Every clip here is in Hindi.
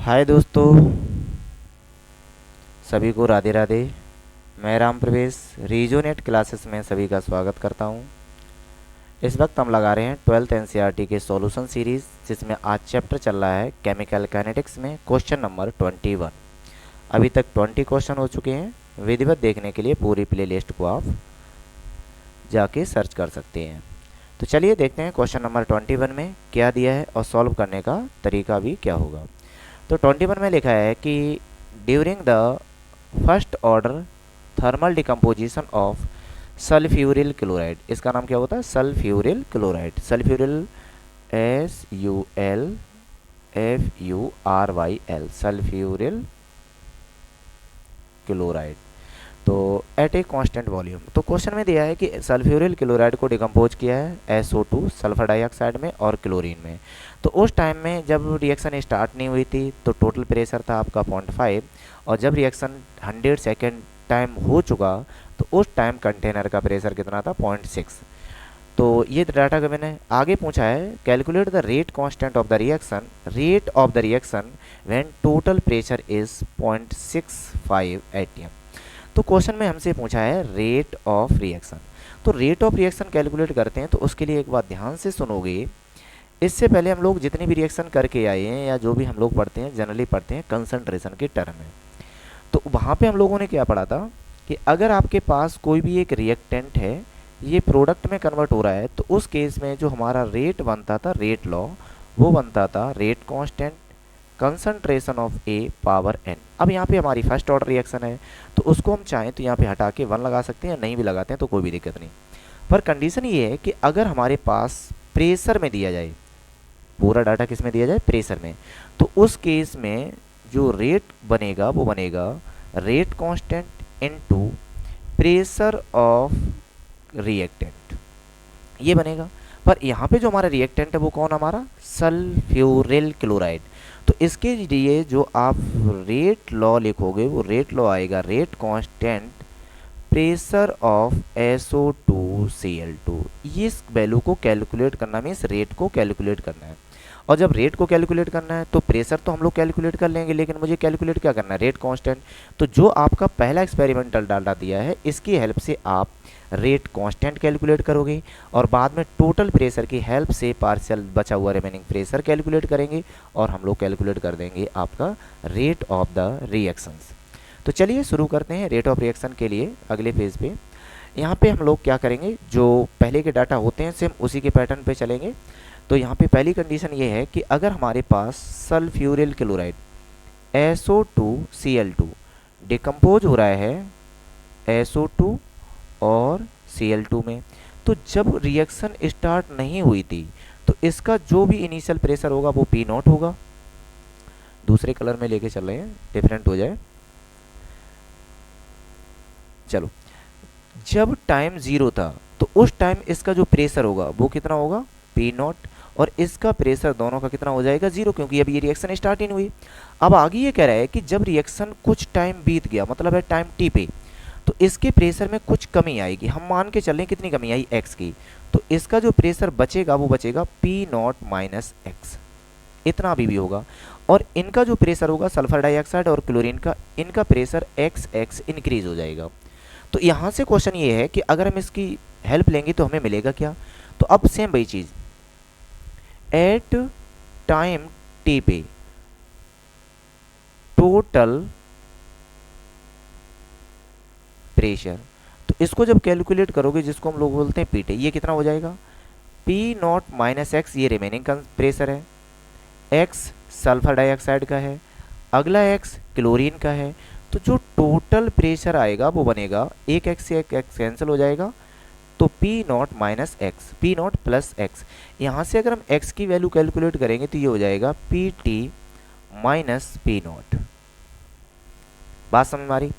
हाय दोस्तों, सभी को राधे राधे। मैं राम प्रवेश रीजोनेट क्लासेस में सभी का स्वागत करता हूं। इस वक्त हम लगा रहे हैं 12th एनसीईआरटी के सॉल्यूशन सीरीज़, जिसमें आज चैप्टर चल रहा है केमिकल काइनेटिक्स में क्वेश्चन नंबर 21। अभी तक 20 क्वेश्चन हो चुके हैं। विधिवत देखने के लिए पूरी प्ले लिस्ट को आप जाके सर्च कर सकते हैं। तो चलिए देखते हैं क्वेश्चन नंबर 21 में क्या दिया है और सॉल्व करने का तरीका भी क्या होगा। तो 21 में लिखा है कि during the first order thermal decomposition of sulphuryl chloride, इसका नाम क्या होता है? Sulphuryl chloride. Sulphuryl SULFURYL, sulphuryl chloride. तो एट ए कांस्टेंट वॉल्यूम, तो क्वेश्चन में दिया है कि सल्फ्यूरिल क्लोराइड को डिकम्पोज किया है SO2 सल्फर डाइऑक्साइड में और क्लोरीन में। तो उस टाइम में जब रिएक्शन स्टार्ट नहीं हुई थी तो टोटल प्रेशर था आपका 0.5, और जब रिएक्शन 100 सेकेंड टाइम हो चुका तो उस टाइम कंटेनर का प्रेशर कितना था? 0.6। तो ये डाटा का मैंने आगे पूछा है, calculate the rate constant of the reaction when total pressure is 0.65 atm। तो क्वेश्चन में हमसे पूछा है रेट ऑफ रिएक्शन। तो रेट ऑफ रिएक्शन कैलकुलेट करते हैं तो उसके लिए एक बात ध्यान से सुनोगे। इससे पहले हम लोग जितनी भी रिएक्शन करके आए हैं या जो भी हम लोग पढ़ते हैं जनरली पढ़ते हैं कंसंट्रेशन के टर्म में। तो वहाँ पे हम लोगों ने क्या पढ़ा था कि अगर आपके पास कोई भी एक रिएक्टेंट है, ये प्रोडक्ट में कन्वर्ट हो रहा है, तो उस केस में जो हमारा रेट बनता था, रेट लॉ, वो बनता था rate constant concentration of A power n. अब यहाँ पे हमारी फर्स्ट ऑर्डर रिएक्शन है तो उसको हम चाहें तो यहाँ पे हटा के 1 लगा सकते हैं, नहीं भी लगाते हैं तो कोई भी दिक्कत नहीं। पर कंडीशन ये है कि अगर हमारे पास प्रेशर में दिया जाए, पूरा डाटा किस में दिया जाए? प्रेशर में, तो उस केस में जो रेट बनेगा वो बनेगा rate constant into pressure of reactant, ये बनेगा। पर यहाँ पे जो हमारा रिएक्टेंट है वो कौन? हमारा सल्फ्यूरिल क्लोराइड। तो इसके लिए जो आप रेट लॉ लिखोगे वो रेट लॉ आएगा rate constant pressure of SO2Cl2। ये इस वैल्यू को कैलकुलेट करना मीन्स रेट को कैलकुलेट करना है। और जब रेट को कैलकुलेट करना है तो प्रेशर तो हम लोग कैलकुलेट कर लेंगे, लेकिन मुझे कैलकुलेट क्या करना है? Rate constant. तो जो आपका पहला एक्सपेरिमेंटल डाटा दिया है इसकी हेल्प से आप रेट कांस्टेंट कैलकुलेट करोगे, और बाद में टोटल प्रेशर की हेल्प से पार्शियल बचा हुआ रिमेनिंग प्रेशर कैलकुलेट करेंगे, और हम लोग कैलकुलेट कर देंगे आपका रेट ऑफ द रिएक्शंस। तो चलिए शुरू करते हैं रेट ऑफ रिएक्शन के लिए अगले पेज पे। यहाँ पे हम लोग क्या करेंगे, जो पहले के डाटा होते हैं सेम उसी के पैटर्न पे चलेंगे। तो यहाँ पे पहली कंडीशन ये है कि अगर हमारे पास सल्फ्यूरिल क्लोराइड SO2Cl2 डिकम्पोज हो रहा है SO2 और Cl2 में, तो जब रिएक्शन स्टार्ट नहीं हुई थी तो इसका जो भी इनिशियल प्रेशर होगा वो P0 होगा। दूसरे कलर में लेके चल रहे हैं, डिफरेंट हो जाए। चलो, जब टाइम 0 था तो उस टाइम इसका जो प्रेशर होगा वो कितना होगा? P0, और इसका प्रेशर दोनों का कितना हो जाएगा? 0, क्योंकि अभी ये रिएक्शन स्टार्ट ही नहीं हुई। अब आगे ये कह रहा है कि जब रिएक्शन कुछ टाइम बीत गया, मतलब है टाइम टी पे, तो इसके प्रेशर में कुछ कमी आएगी। हम मान के चलें कितनी कमी आई? x की। तो इसका जो प्रेशर बचेगा वो बचेगा P0 माइनस x, इतना अभी भी होगा। और इनका जो प्रेशर होगा सल्फर डाइऑक्साइड और क्लोरीन का, इनका प्रेशर XX इंक्रीज हो जाएगा। तो यहाँ से क्वेश्चन ये है कि अगर हम इसकी हेल्प लेंगे तो हमें मिलेगा क्या? तो अब सेम वही चीज़, एट टाइम टी पे टोटल प्रेशर, तो इसको जब कैलकुलेट करोगे जिसको हम लोग बोलते हैं पीटे, ये कितना हो जाएगा? P0 माइनस एक्स, ये रिमेनिंग प्रेशर है, x सल्फर डाइऑक्साइड का है, अगला x क्लोरीन का है। तो जो टोटल प्रेशर आएगा वो बनेगा, एक x से एक x कैंसिल हो जाएगा, तो P0 minus x, P0 plus x. यहाँ से अगर हम x की वैल्यू कैलकुलेट करेंगे तो ये हो जाएगा PT माइनस P0। बात समझ में आ रही?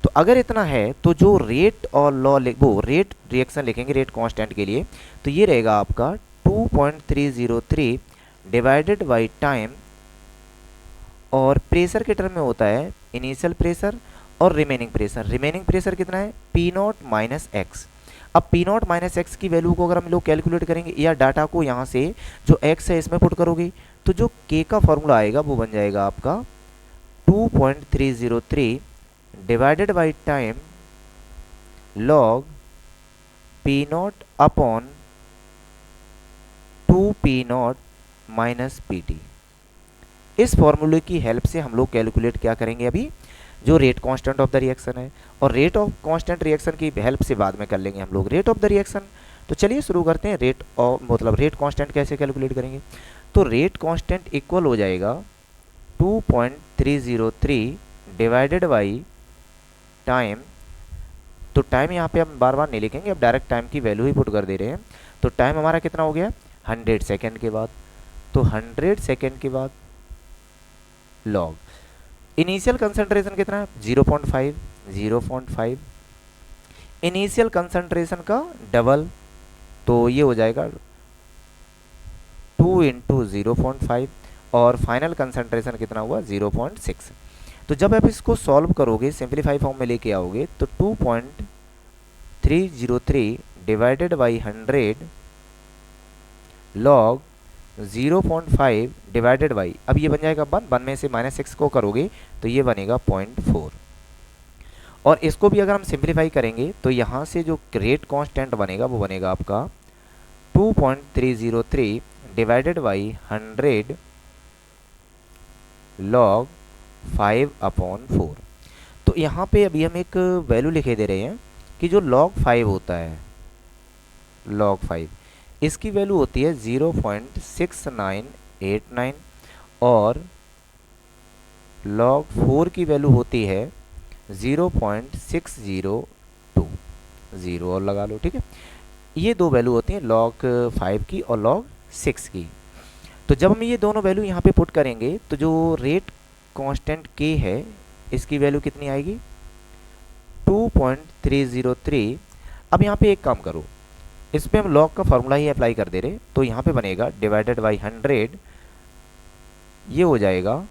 तो अगर इतना है तो जो रेट और लॉ वो रेट रिएक्शन लिखेंगे रेट कांस्टेंट के लिए, तो ये रहेगा आपका 2.303 डिवाइडेड बाई टाइम, और प्रेशर के टर्म में होता है इनिशियल प्रेशर और रिमेनिंग प्रेशर। रिमेनिंग प्रेशर कितना है? P0 minus x. अब P0 माइनस एक्स की वैल्यू को अगर हम लोग कैलकुलेट करेंगे या डाटा को यहाँ से जो x है इसमें पुट करोगे, तो जो k का फॉर्मूला आएगा वो बन जाएगा आपका 2.303 divided by time log P not upon 2p0 minus pt। इस फॉर्मूले की हेल्प से हम लोग कैलकुलेट क्या करेंगे अभी, जो rate constant of the reaction है, और रेट ऑफ कांस्टेंट रिएक्शन की हेल्प से बाद में कर लेंगे हम लोग रेट ऑफ द रिएक्शन। तो चलिए शुरू करते हैं। रेट ऑफ मतलब रेट कांस्टेंट कैसे कैलकुलेट करेंगे। तो रेट कांस्टेंट इक्वल हो जाएगा 2.303 डिवाइडेड बाई टाइम। तो टाइम यहाँ पे हम बार बार नहीं लिखेंगे, अब डायरेक्ट टाइम की वैल्यू ही पुट कर दे रहे हैं। तो टाइम हमारा कितना हो गया 100 सेकेंड के बाद। तो 100 सेकेंड के बाद लॉग इनिशियल कंसंट्रेशन कितना है 0.5 इनिशियल कंसंट्रेशन का डबल, तो ये हो जाएगा 2 इंटू 0.5 और फाइनल कंसंट्रेशन कितना हुआ 0.6। तो जब आप इसको सॉल्व करोगे सिंप्लीफाई फॉर्म में लेके आओगे तो 2.303 divided by 100 log 0.5 divided by, अब ये बन जाएगा 1 में से -6 को करोगे तो ये बनेगा 0.4। और इसको भी अगर हम सिंप्लीफाई करेंगे तो यहाँ से जो रेट कांस्टेंट बनेगा वो बनेगा आपका 2.303 डिवाइडेड बाई 100 लॉग 5/4। तो यहाँ पे अभी हम एक वैल्यू लिखे दे रहे हैं कि जो log 5 होता है, log 5 इसकी वैल्यू होती है 0.6989 और log 4 की वैल्यू होती है 0.602। 0 और लगा लो, ठीक है। ये दो वैल्यू होती हैं log 5 की और log 6 की। तो जब हम ये दोनों वैल्यू यहाँ पे पुट करेंगे तो जो रेट कांस्टेंट k है इसकी वैल्यू कितनी आएगी 2.303। अब यहाँ पे एक काम करो, इस पे हम log का फॉर्मूला ही अप्लाई कर दे रहे, तो यहाँ पे बनेगा डिवाइडेड बाई 100, ये हो जाएगा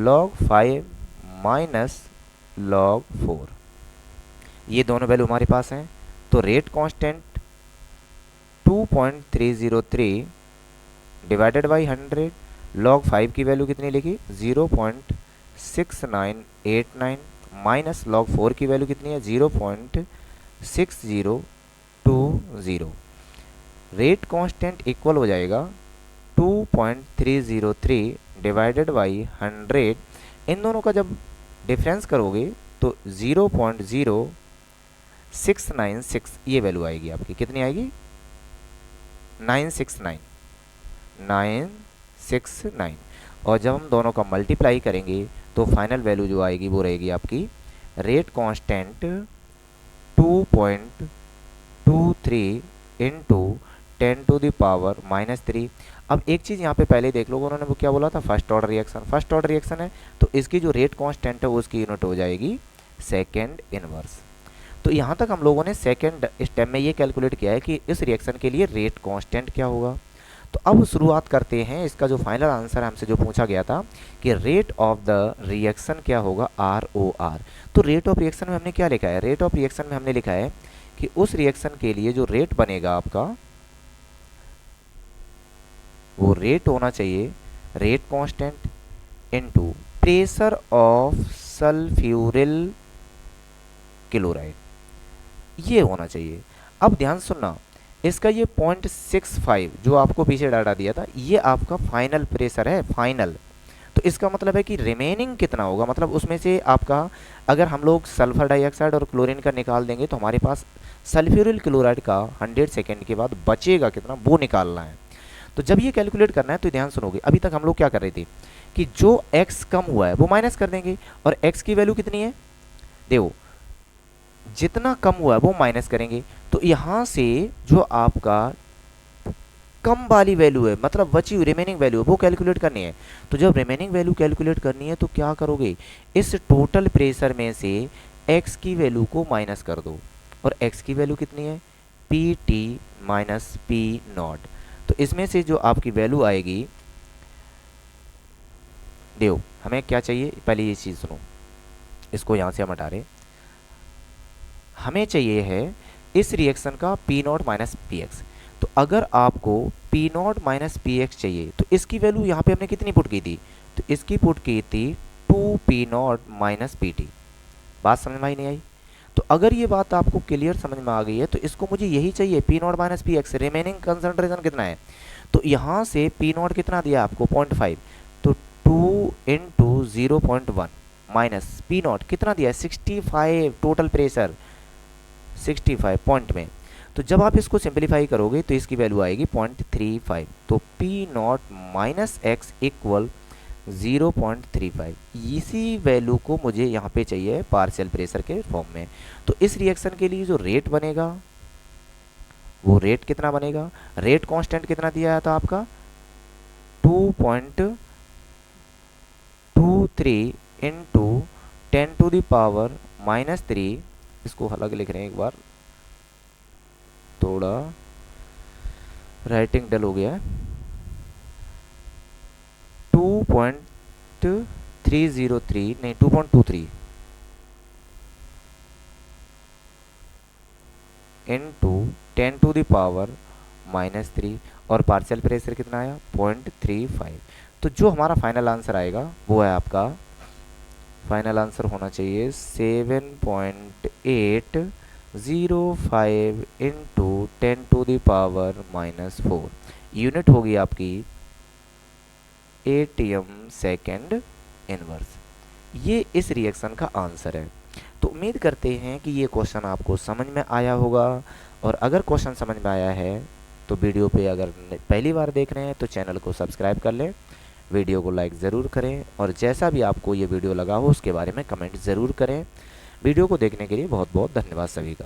log 5 माइनस log 4। ये दोनों वैल्यू हमारे पास हैं। तो rate constant 2.303 divided by 100 log 5 की वैल्यू कितनी लिखी 0.6989 माइनस log 4 की वैल्यू कितनी है 0.6020। रेट कांस्टेंट इक्वल हो जाएगा 2.303 डिवाइडेड बाई 100। इन दोनों का जब डिफरेंस करोगे तो 0.0696 ये वैल्यू आएगी आपकी, कितनी आएगी 969। और जब हम दोनों का मल्टीप्लाई करेंगे तो फाइनल वैल्यू जो आएगी वो रहेगी आपकी रेट कांस्टेंट 2.23 इंटू 10⁻³ अब एक चीज़ यहाँ पे पहले देख लो, उन्होंने वो क्या बोला था फर्स्ट ऑर्डर रिएक्शन है, तो इसकी जो रेट कांस्टेंट है वो उसकी यूनिट हो जाएगी सेकेंड इनवर्स। तो यहाँ तक हम लोगों ने सेकेंड स्टेप में ये कैलकुलेट किया है कि इस रिएक्शन के लिए रेट कांस्टेंट क्या होगा। तो अब शुरुआत करते हैं, इसका जो फाइनल आंसर हमसे जो पूछा गया था कि रेट ऑफ द रिएक्शन क्या होगा ROR। तो रेट ऑफ रिएक्शन में हमने क्या लिखा है, रेट ऑफ रिएक्शन में हमने लिखा है कि उस रिएक्शन के लिए जो रेट बनेगा आपका वो रेट होना चाहिए rate constant into pressure of sulphuryl chloride, ये होना चाहिए। अब ध्यान सुनना, इसका ये 0.65 जो आपको पीछे डाटा दिया था ये आपका फाइनल प्रेशर है, फाइनल। तो इसका मतलब है कि रिमेनिंग कितना होगा, मतलब उसमें से आपका अगर हम लोग सल्फर डाइऑक्साइड और क्लोरीन का निकाल देंगे तो हमारे पास सल्फ्यूरिल क्लोराइड का 100 सेकेंड के बाद बचेगा कितना वो निकालना है। तो जब ये कैलकुलेट करना है तो ध्यान सुनोगे, अभी तक हम लोग क्या कर रहे थे कि जो x कम हुआ है वो माइनस कर देंगे, और x की वैल्यू कितनी है देखो जितना कम हुआ है वो माइनस करेंगे। तो यहाँ से जो आपका कम वाली वैल्यू है मतलब बची हुई रिमेनिंग वैल्यू वो कैलकुलेट करनी है। तो जब रिमेनिंग वैल्यू कैलकुलेट करनी है तो क्या करोगे, इस टोटल प्रेशर में से x की वैल्यू को माइनस कर दो, और x की वैल्यू कितनी है PT माइनस P0। तो इसमें से जो आपकी वैल्यू आएगी, देखो हमें क्या चाहिए पहले ये चीज़ सुनो, इसको यहाँ से हम हटा रहे, हमें चाहिए है इस रिएक्शन का P0 माइनस PX। तो अगर आपको P0 माइनस PX चाहिए तो इसकी वैल्यू यहाँ पे हमने कितनी पुट की थी, तो इसकी पुट की थी 2p0 माइनस पी टी। बात समझ में आई नहीं आई? तो अगर ये बात आपको क्लियर समझ में आ गई है तो इसको मुझे यही चाहिए, p0 minus P x, remaining concentration कितना है। तो यहाँ से p0 कितना दिया आपको 0.5, तो 2 इंटू 0.1 माइनस p0 कितना दिया है 65, टोटल प्रेशर 65 पॉइंट में। तो जब आप इसको सिंपलीफाई करोगे तो इसकी वैल्यू आएगी 0.35, तो p0 माइनस एक्स इक्वल 0.35। इसी वैल्यू को मुझे यहाँ पे चाहिए पार्शियल प्रेशर के फॉर्म में। तो इस रिएक्शन के लिए जो रेट बनेगा वो रेट कितना बनेगा, रेट कांस्टेंट कितना दिया था आपका 2.23 इंटू 10⁻³ इसको अलग लिख रहे हैं, एक बार थोड़ा राइटिंग डल हो गया है। 2.303 नहीं 2.23 इंटू 10⁻³ और पार्शियल प्रेशर कितना आया 0.35। तो जो हमारा फाइनल आंसर आएगा वो है आपका, फाइनल आंसर होना चाहिए 7.805 इंटू 10⁻⁻⁴। यूनिट होगी आपकी ATM सेकेंड इनवर्स। ये इस रिएक्शन का आंसर है। तो उम्मीद करते हैं कि ये क्वेश्चन आपको समझ में आया होगा, और अगर क्वेश्चन समझ में आया है तो वीडियो पे अगर पहली बार देख रहे हैं तो चैनल को सब्सक्राइब कर लें, वीडियो को लाइक ज़रूर करें, और जैसा भी आपको ये वीडियो लगा हो उसके बारे में कमेंट ज़रूर करें। वीडियो को देखने के लिए बहुत बहुत धन्यवाद सभी का।